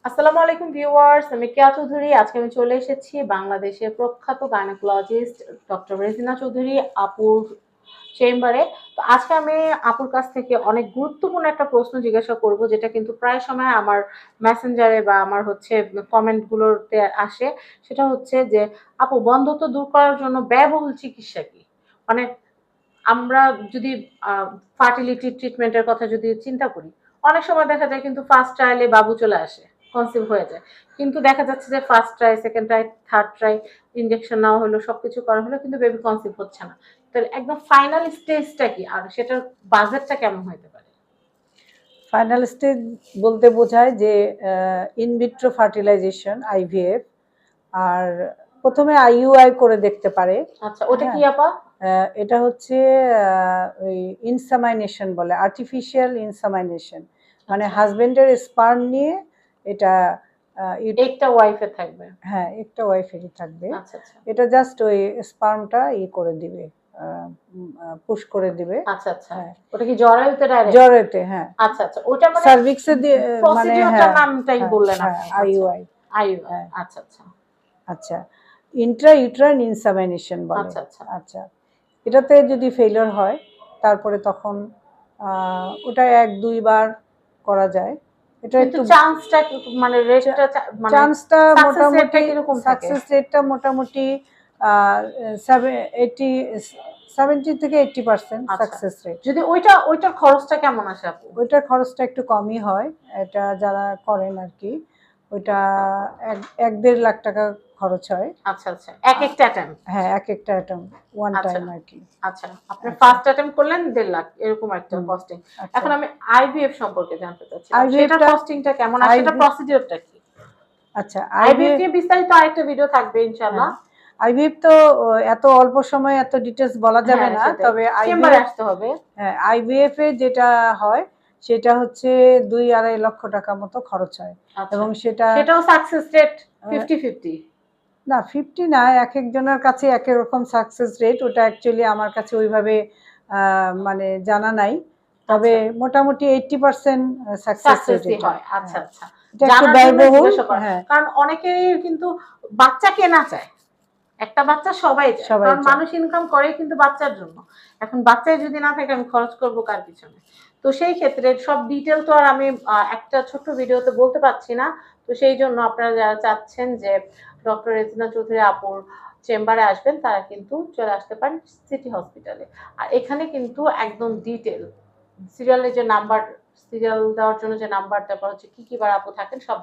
আসসালামু আলাইকুম ভিউয়ার্স, আমি কেয়া চৌধুরী। আজকে আমি চলে এসেছি বাংলাদেশের প্রখ্যাত গাইনোকোলজিস্ট ডক্টর রেজিনা চৌধুরী আপুর চেম্বারে। তো আজকে আমি আপুর কাছ থেকে অনেক গুরুত্বপূর্ণ একটা প্রশ্ন জিজ্ঞাসা করব, যেটা কিন্তু প্রায় সময় আমার মেসেঞ্জারে বা আমার কমেন্টগুলোতে আসে। সেটা হচ্ছে যে আপু, বন্ধ্যত্ব দূর করার জন্য ব্যয়বহুল চিকিৎসা কি? মানে আমরা যদি ফার্টিলিটি ট্রিটমেন্টের কথা যদি চিন্তা করি, অনেক সময় দেখা যায় কিন্তু ফার্স্ট ট্রায়ালে বাবু চলে আসে, কনসিভ হয়ে যায়। কিন্তু দেখা যাচ্ছে যে first try, second try, third try, injection নেওয়া হলো, সবকিছু করা হলো, কিন্তু বেবি কনসিভ হচ্ছে না। তাহলে একদম ফাইনাল স্টেজটা কি, আর সেটার বাজেটটা কেমন হতে পারে? ফাইনাল স্টেজ বলতে বোঝায় যে ইনভিট্রো ফার্টিলাইজেশন, আইভিএফ। আর প্রথমে আইইউআই করে দেখতে পারে। আচ্ছা, ওটা কি আপা? এটা হচ্ছে ওই ইনসামাইনেশন বলে, আর্টিফিশিয়াল ইনসামাইনেশন। মানে হাজবেন্ডের স্পার্ম নিয়ে এটা একটা ওয়াইফে থাকবে। হ্যাঁ, একটা ওয়াইফেরই থাকবে। আচ্ছা আচ্ছা। এটা জাস্ট ওই স্পার্মটা করে দিবে, পুশ করে দিবে। আচ্ছা আচ্ছা। ওটা কি জরায়ুতে ডাইরেক্ট? জরায়ুতে, হ্যাঁ। আচ্ছা আচ্ছা। ওটা মানে সার্ভিক্সে দিয়ে, মানে প্রসিডিউরটার নামটাই বললেন আপনি? আইইউআই। আইইউআই। আচ্ছা আচ্ছা। আচ্ছা, ইন্ট্রা ইউট্রাইন ইনসামিনেশন বলে। আচ্ছা আচ্ছা। আচ্ছা, এটাতে যদি ফেলিওর হয় তারপরে তখন ওটা 1-2 বার করা যায়। এটা একটু চান্সটা, মানে রেটটা, মানে চান্সটা মোটামুটি, কিরকম থাকে? সাকসেস রেটটা মোটামুটি 70 থেকে 80% সাকসেস রেট। যদি ওইটার খরচটা কেমন আসে আপু? ওইটার খরচটা একটু কমই হয়। এটা যারা করেন আর কি, ওইটা 1-1.5 লাখ টাকা খরচ হয়। আচ্ছা আচ্ছা। এক একটা অ্যাটেম্প? হ্যাঁ, এক একটা অ্যাটেম্প, ওয়ান টাইম আর কি। আচ্ছা, আপনি ফার্স্ট অ্যাটেম্প করলেন 1.5 লাখ, এরকম একটা কস্টিং। এখন আমি আইভিএফ সম্পর্কে জানতে চাচ্ছি, সেটার কস্টিংটা কেমন আর সেটা প্রসিডিউরটা কি? আচ্ছা, আইভিএফ নিয়ে বিস্তারিত আরেকটা ভিডিও থাকবে ইনশাআল্লাহ। আইভিএফ তো এত অল্প সময়ে এত ডিটেইলস বলা যাবে না, তবে চেম্বারে আসতে হবে। হ্যাঁ, আইভিএফ এ যেটা হয় সেটা হচ্ছে 2-2.5 লক্ষ টাকা মতো খরচ হয়। এবং সেটাও সাকসেস রেট 50-50? না, 50 না, এক একজনের কাছে এক এক রকম সাকসেস রেট। ওটা অ্যাকচুয়ালি আমার কাছে ওইভাবে মানে জানা নাই, তবে মোটামুটি 80% সাকসেস রেট হয়। আচ্ছা আচ্ছা। এটা একটু ব্যয়বহুল, কারণ অনেকেই কিন্তু বাচ্চা কেনা চায়। একটা বাচ্চা সবাই চায়, কারণ মানুষ ইনকাম করে কিন্তু বাচ্চার জন্য। এখন বাচ্চাই যদি না থাকে, আমি খরচ করব কার পিছনে? তো সেই ক্ষেত্রে সব ডিটেল তো আর আমি একটা ছোট্ট ভিডিওতে বলতে পারছি না। তো সেই জন্য আপনারা যারা চাচ্ছেন যে ডক্টর রেজিনা চৌধুরী আপুর চেম্বারে আসবেন, তারা কিন্তু চলে আসতে পারেন সিটি হসপিটালে। আর এখানে কিন্তু একদম ডিটেল সিরিয়ালের যে নাম্বার, সিরিয়াল দেওয়ার জন্য যে নাম্বার, তারপর হচ্ছে কি কি বার আপু থাকেন, সব